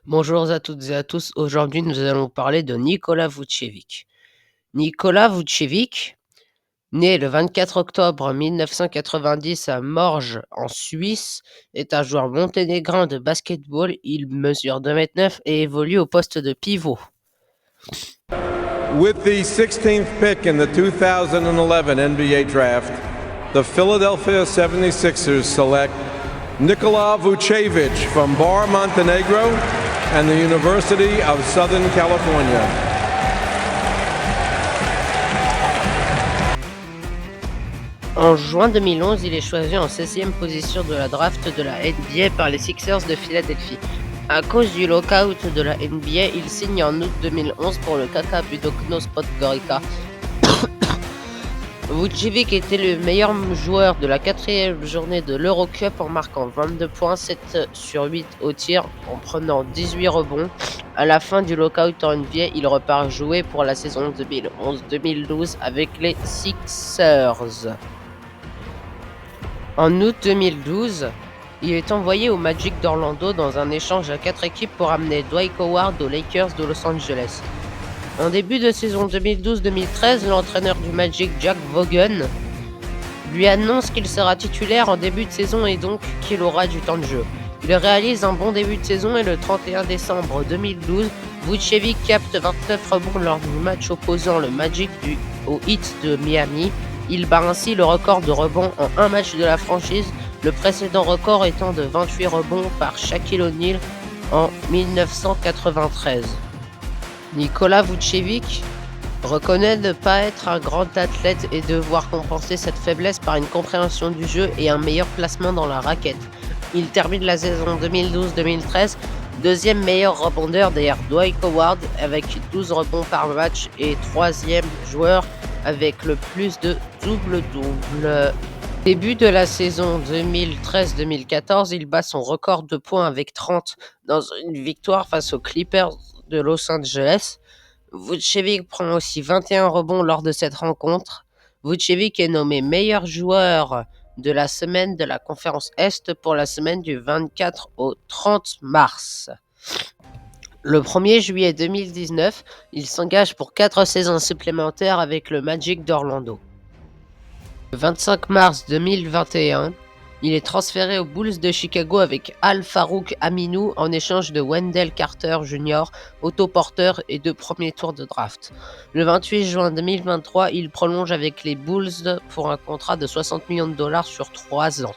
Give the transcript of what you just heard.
Bonjour à toutes et à tous, aujourd'hui nous allons parler de Nikola Vučević. Nikola Vučević, né le 24 octobre 1990 à Morges en Suisse, est un joueur monténégrin de basketball. Il mesure 2,9 m et évolue au poste de pivot. With the 16th pick in the 2011 NBA draft, the Philadelphia 76ers select Nikola Vučević from Bar, Montenegro, and the University of Southern California. En juin 2011, il est choisi en 16e position de la draft de la NBA par les Sixers de Philadelphie. À cause du lockout de la NBA, il signe en août 2011 pour le KK Budućnost Podgorica. Vučević était le meilleur joueur de la 4e journée de l'Eurocup en marquant 22 points, 7 sur 8 au tir, en prenant 18 rebonds. À la fin du lockout en NBA, il repart jouer pour la saison 2011-2012 avec les Sixers. En août 2012, il est envoyé au Magic d'Orlando dans un échange à 4 équipes pour amener Dwight Howard aux Lakers de Los Angeles. En début de saison 2012-2013, l'entraîneur du Magic, Jack Vaughan, lui annonce qu'il sera titulaire en début de saison et donc qu'il aura du temps de jeu. Il réalise un bon début de saison et le 31 décembre 2012, Vučević capte 29 rebonds lors du match opposant le Magic au Heat de Miami. Il bat ainsi le record de rebonds en un match de la franchise, le précédent record étant de 28 rebonds par Shaquille O'Neal en 1993. Nikola Vučević reconnaît ne pas être un grand athlète et devoir compenser cette faiblesse par une compréhension du jeu et un meilleur placement dans la raquette. Il termine la saison 2012-2013 deuxième meilleur rebondeur derrière Dwight Howard avec 12 rebonds par match et troisième joueur avec le plus de double-double. Début de la saison 2013-2014, il bat son record de points avec 30 dans une victoire face aux Clippers de Los Angeles. Vučević prend aussi 21 rebonds lors de cette rencontre. Vučević est nommé meilleur joueur de la semaine de la conférence Est pour la semaine du 24 au 30 mars. Le 1er juillet 2019, il s'engage pour 4 saisons supplémentaires avec le Magic d'Orlando. Le 25 mars 2021, il est transféré aux Bulls de Chicago avec Al-Farouq Aminu en échange de Wendell Carter Jr., autoporteur et de premier tour de draft. Le 28 juin 2023, il prolonge avec les Bulls pour un contrat de $60 millions sur 3 ans.